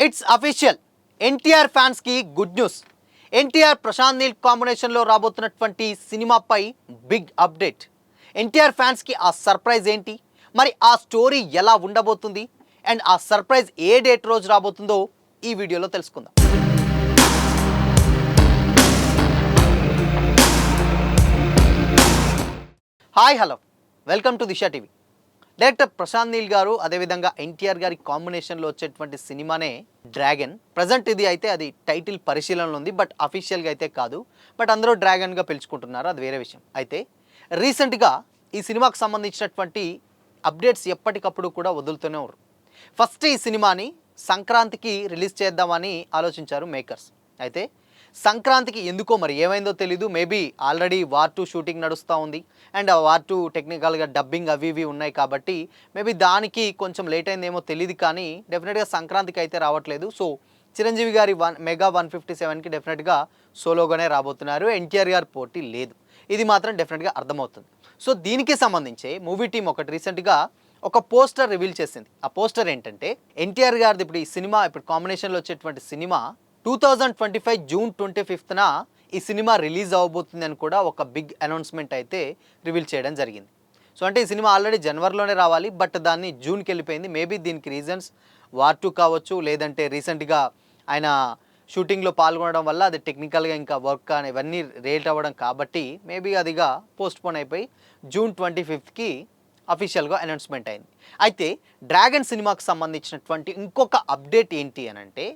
It's official. NTR ఫ్యాన్స్కి good news. NTR Prashanth Neel కాంబినేషన్లో రాబోతున్నటువంటి సినిమాపై బిగ్ అప్డేట్. ఎన్టీఆర్ ఫ్యాన్స్కి ఆ సర్ప్రైజ్ ఏంటి, మరి ఆ స్టోరీ ఎలా ఉండబోతుంది, అండ్ ఆ సర్ప్రైజ్ ఏ డేట్ రోజు రాబోతుందో ఈ వీడియోలో తెలుసుకుందాం. Hi, hello, welcome to Disha TV. Director Prashanth Neel గారు అదేవిధంగా ఎన్టీఆర్ గారి కాంబినేషన్లో వచ్చేటువంటి సినిమానే డ్రాగన్. ప్రజెంట్ ఇది అయితే అది టైటిల్ పరిశీలనలో ఉంది, బట్ అఫీషియల్గా అయితే కాదు. బట్ అందరూ డ్రాగన్గా పిలుచుకుంటున్నారు, అది వేరే విషయం. అయితే రీసెంట్గా ఈ సినిమాకు సంబంధించినటువంటి అప్డేట్స్ ఎప్పటికప్పుడు కూడా వదులుతూనే ఉన్నారు. ఫస్ట్ ఈ సినిమాని సంక్రాంతికి రిలీజ్ చేద్దామని ఆలోచించారు మేకర్స్. అయితే సంక్రాంతికి ఎందుకో మరి ఏమైందో తెలీదు. మేబీ ఆల్రెడీ వార్ 2 షూటింగ్ నడుస్తూ ఉంది, అండ్ ఆ వార్ 2 టెక్నికల్గా డబ్బింగ్ అవి ఇవి ఉన్నాయి కాబట్టి మేబీ దానికి కొంచెం లేట్ అయిందేమో తెలియదు, కానీ డెఫినెట్గా సంక్రాంతికి అయితే రావట్లేదు. సో చిరంజీవి గారి మెగా 157కి డెఫినెట్గా సోలోగానే రాబోతున్నారు. ఎన్టీఆర్ గారి పోటీ లేదు, ఇది మాత్రం డెఫినెట్గా అర్థమవుతుంది. సో దీనికి సంబంధించి మూవీ టీం ఒకటి రీసెంట్గా ఒక పోస్టర్ రివీల్ చేసింది. ఆ పోస్టర్ ఏంటంటే ఎన్టీఆర్ గారిది ఇప్పుడు ఈ సినిమా ఇప్పుడు కాంబినేషన్లో వచ్చేటువంటి సినిమా 2025 జూన్ 25న ఈ సినిమా రిలీజ్ అవ్వబోతుంది అని కూడా ఒక బిగ్ అనౌన్స్మెంట్ అయితే రివీల్ చేయడం జరిగింది. సో అంటే ఈ సినిమా ఆల్రెడీ జనవరిలోనే రావాలి, బట్ దాన్ని జూన్కి వెళ్ళిపోయింది. మేబీ దీనికి రీజన్స్ వార్ 2 కావచ్చు, లేదంటే రీసెంట్గా ఆయన షూటింగ్లో పాల్గొనడం వల్ల అది టెక్నికల్గా ఇంకా వర్క్ కానీ ఇవన్నీ రేట్ అవ్వడం కాబట్టి మేబీ అదిగా పోస్ట్పోన్ అయిపోయి జూన్ 25కి అఫీషియల్గా అనౌన్స్మెంట్ అయింది. అయితే డ్రాగన్ సినిమాకు సంబంధించినటువంటి ఇంకొక అప్డేట్ ఏంటి అని అంటే,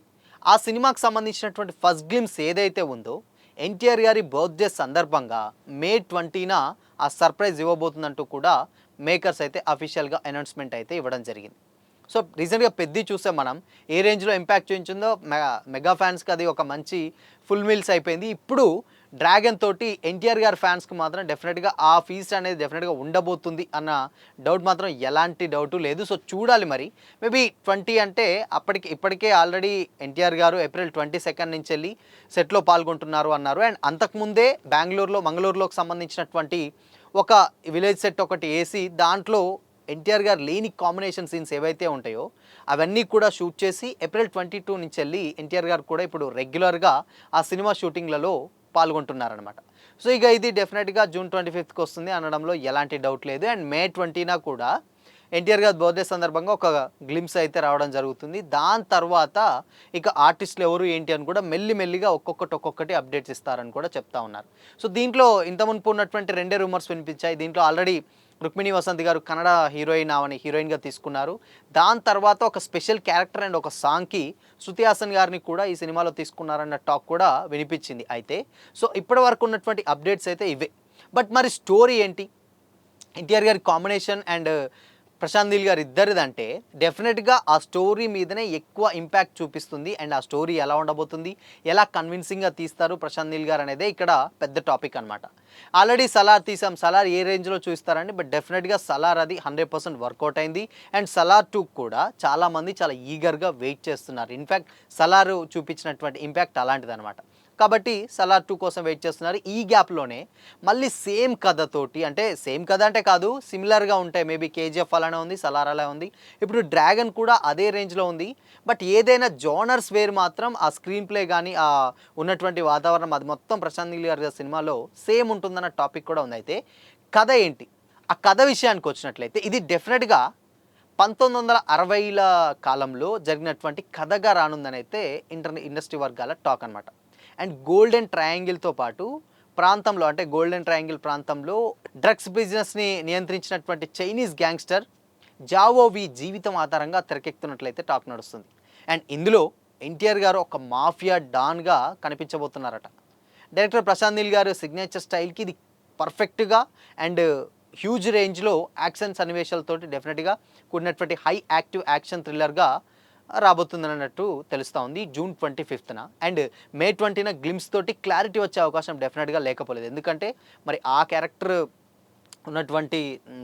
ఆ సినిమాకు సంబంధించినటువంటి ఫస్ట్ గ్లిమ్స్ ఏదైతే ఉందో ఎన్టీఆర్ గారి బర్త్డే సందర్భంగా మే 20న ఆ సర్ప్రైజ్ ఇవ్వబోతుందంటూ కూడా మేకర్స్ అయితే అఫీషియల్గా అనౌన్స్మెంట్ అయితే ఇవ్వడం జరిగింది. సో రీసెంట్గా పెద్ద చూస్తే మనం ఏ రేంజ్లో ఇంపాక్ట్ చూపించిందో మెగా ఫ్యాన్స్కి అది ఒక మంచి ఫుల్ మీల్స్ అయిపోయింది. ఇప్పుడు డ్రాగన్ తోటి ఎన్టీఆర్ గారి ఫ్యాన్స్కి మాత్రం డెఫినెట్గా ఆ ఫీస్ట్ అనేది డెఫినెట్గా ఉండబోతుంది అన్న డౌట్ మాత్రం ఎలాంటి డౌటు లేదు. సో చూడాలి మరి. మేబీ 20 అంటే ఇప్పటికే ఆల్రెడీ ఎన్టీఆర్ గారు ఏప్రిల్ 22 నుంచి వెళ్ళి సెట్లో పాల్గొంటున్నారు అన్నారు. అండ్ అంతకుముందే మంగళూరులోకి సంబంధించినటువంటి ఒక విలేజ్ సెట్ ఒకటి వేసి దాంట్లో ఎన్టీఆర్ గారు లేని కాంబినేషన్ సీన్స్ ఏవైతే ఉంటాయో అవన్నీ కూడా షూట్ చేసి ఏప్రిల్ 22 నుంచి వెళ్ళి ఎన్టీఆర్ గారు కూడా ఇప్పుడు రెగ్యులర్గా ఆ సినిమా షూటింగ్లలో పాల్గొంటున్నారనమాట. సో ఇక ఇది డెఫినెట్గా జూన్ 25కి వస్తుంది అనడంలో ఎలాంటి డౌట్ లేదు. అండ్ మే 20న కూడా ఎన్టీఆర్ గారి బర్త్డే సందర్భంగా ఒక గ్లిమ్స్ అయితే రావడం జరుగుతుంది. దాని తర్వాత ఇక ఆర్టిస్టులు ఎవరు ఏంటి అని కూడా మెల్లిమెల్లిగా ఒక్కొక్కటి అప్డేట్స్ ఇస్తారని కూడా చెప్తా ఉన్నారు. సో దీంట్లో ఇంత మునుపు ఉన్నటువంటి 2 రూమర్స్ వినిపించాయి. దీంట్లో ఆల్రెడీ రుక్మిణి వసంత్ గారు కన్నడ హీరోయిన్గా తీసుకున్నారు. దాని తర్వాత ఒక స్పెషల్ క్యారెక్టర్ అండ్ ఒక సాంగ్కి శృతి హాసన్ గారిని కూడా ఈ సినిమాలో తీసుకున్నారన్న టాక్ కూడా వినిపించింది. అయితే సో ఇప్పటి వరకు ఉన్నటువంటి అప్డేట్స్ అయితే ఇవే. బట్ మరి స్టోరీ ఏంటి, ఎన్టీఆర్ గారి కాంబినేషన్ అండ్ ప్రశాంత్ నీల్ గారు ఇద్దరిదంటే డెఫినెట్గా ఆ స్టోరీ మీదనే ఎక్కువ ఇంపాక్ట్ చూపిస్తుంది. అండ్ ఆ స్టోరీ ఎలా ఉండబోతుంది, ఎలా కన్విన్సింగ్గా తీస్తారు ప్రశాంత్ నీల్ గారు అనేదే ఇక్కడ పెద్ద టాపిక్ అనమాట. ఆల్రెడీ సలార్ తీసాం, సలార్ ఏ రేంజ్లో చూస్తారండి, బట్ డెఫినెట్గా సలార్ అది 100% వర్కౌట్ అయింది. అండ్ సలార్ 2 కూడా చాలామంది చాలా ఈగర్గా వెయిట్ చేస్తున్నారు. ఇన్ఫ్యాక్ట్ సలార్ చూపించినటువంటి ఇంపాక్ట్ అలాంటిది అనమాట. కాబట్టి సలార్ 2 కోసం వెయిట్ చేస్తున్నారు. ఈ గ్యాప్లోనే మళ్ళీ సేమ్ కథతోటి, అంటే సేమ్ కథ అంటే కాదు, సిమిలర్గా ఉంటాయి. మేబీ కేజీఎఫ్ అలానే ఉంది, సలార్ అలా ఉంది, ఇప్పుడు డ్రాగన్ కూడా అదే రేంజ్లో ఉంది. బట్ ఏదైనా జోనర్స్ వేరు మాత్రం ఆ స్క్రీన్ ప్లే కానీ ఆ ఉన్నటువంటి వాతావరణం అది మొత్తం ప్రశాంత్ నీల్ గారి సినిమాలో సేమ్ ఉంటుందన్న టాపిక్ కూడా ఉంది. అయితే కథ ఏంటి, ఆ కథ విషయానికి వచ్చినట్లయితే ఇది డెఫినెట్గా 1960ల కాలంలో జరిగినటువంటి కథగా రానుందని అయితే ఇండస్ట్రీ వర్గాల టాక్ అనమాట. అండ్ గోల్డెన్ ట్రయాంగిల్తో పాటు ప్రాంతంలో, అంటే గోల్డెన్ ట్రయాంగిల్ ప్రాంతంలో డ్రగ్స్ బిజినెస్ని నియంత్రించినటువంటి చైనీస్ గ్యాంగ్స్టర్ జావోవి జీవితం ఆధారంగా తెరకెక్కుతున్నట్లయితే టాక్ నడుస్తుంది. అండ్ ఇందులో ఎన్టీఆర్ గారు ఒక మాఫియా డాన్గా కనిపించబోతున్నారట. డైరెక్టర్ ప్రశాంత్ నీల్ గారు సిగ్నేచర్ స్టైల్కి ఇది పర్ఫెక్ట్గా అండ్ హ్యూజ్ రేంజ్లో యాక్షన్ సన్నివేశాలతోటి డెఫినెట్గా కూడినటువంటి హై యాక్టివ్ యాక్షన్ థ్రిల్లర్గా రాబోతుందని అన్నట్టు తెలుస్తూ ఉంది జూన్ 25న. అండ్ మే 20న గ్లిమ్స్ తోటి క్లారిటీ వచ్చే అవకాశం డెఫినెట్గా లేకపోలేదు. ఎందుకంటే మరి ఆ క్యారెక్టర్ ఉన్నటువంటి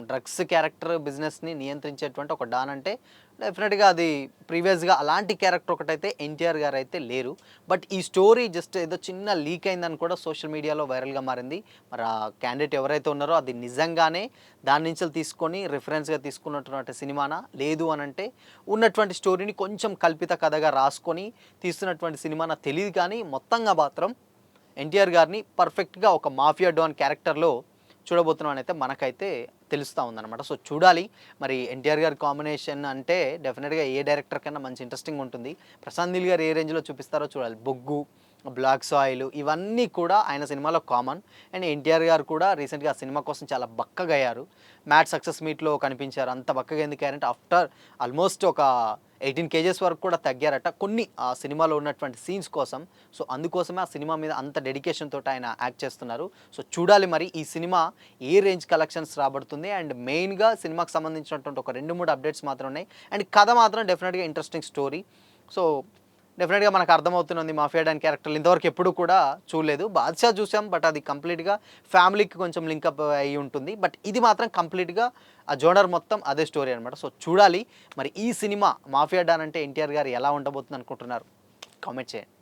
డ్రగ్స్ క్యారెక్టర్ బిజినెస్ని నియంత్రించేటువంటి ఒక డాన్ అంటే డెఫినెట్గా అది ప్రీవియస్గా అలాంటి క్యారెక్టర్ ఒకటైతే ఎన్టీఆర్ గారు అయితే లేరు. బట్ ఈ స్టోరీ జస్ట్ ఏదో చిన్న లీక్ అయిందని కూడా సోషల్ మీడియాలో వైరల్గా మారింది. మరి ఆ క్యాండిడేట్ ఎవరైతే ఉన్నారో అది నిజంగానే దాని నుంచి తీసుకొని రిఫరెన్స్గా తీసుకున్నటువంటి సినిమానా, లేదు అని అంటే ఉన్నటువంటి స్టోరీని కొంచెం కల్పిత కథగా రాసుకొని తీస్తున్నటువంటి సినిమానా తెలియదు. కానీ మొత్తంగా మాత్రం ఎన్టీఆర్ గారిని పర్ఫెక్ట్గా ఒక మాఫియా డాన్ క్యారెక్టర్లో చూడబోతున్నాం అయితే మనకైతే తెలుస్తూ ఉందన్నమాట. సో చూడాలి మరి ఎన్టీఆర్ గారి కాంబినేషన్ అంటే డెఫినెట్గా ఏ డైరెక్టర్ కన్నా మంచి ఇంట్రెస్టింగ్ ఉంటుంది. ప్రశాంత్ నీల్ గారు ఏ రేంజ్లో చూపిస్తారో చూడాలి. బొగ్గు, బ్లాక్ సాయిల్ ఇవన్నీ కూడా ఆయన సినిమాలో కామన్. అండ్ ఎన్టీఆర్ గారు కూడా రీసెంట్గా ఆ సినిమా కోసం చాలా బక్కగా అయ్యారు. మ్యాట్ సక్సెస్ మీట్లో కనిపించారు. అంత బక్కగా ఎందుకు అయ్యారంటే ఆఫ్టర్ ఆల్మోస్ట్ ఒక 18 kgs వరకు కూడా తగ్గారట కొన్ని ఆ సినిమాలో ఉన్నటువంటి సీన్స్ కోసం. సో అందుకోసమే ఆ సినిమా మీద అంత డెడికేషన్ తోటి ఆయన యాక్ట్ చేస్తున్నారు. సో చూడాలి మరి ఈ సినిమా ఏ రేంజ్ కలెక్షన్స్ రాబడుతుంది. అండ్ మెయిన్గా సినిమాకి సంబంధించినటువంటి ఒక 2-3 అప్డేట్స్ మాత్రం ఉన్నాయి. అండ్ కథ మాత్రం డెఫినెట్గా ఇంట్రెస్టింగ్ స్టోరీ. సో డెఫినెట్గా మనకు అర్థమవుతున్నది మాఫియా డాన్ క్యారెక్టర్లు ఇంతవరకు ఎప్పుడు కూడా చూడలేదు. బాద్షా చూసాం, బట్ అది కంప్లీట్గా ఫ్యామిలీకి కొంచెం లింకప్ అయి ఉంటుంది. బట్ ఇది మాత్రం కంప్లీట్గా ఆ జోనర్ మొత్తం అదే స్టోరీ అనమాట. సో చూడాలి మరి ఈ సినిమా మాఫియా డాన్ అంటే ఎన్టీఆర్ గారు ఎలా ఉండబోతుంది అనుకుంటున్నారు, కామెంట్ చేయండి.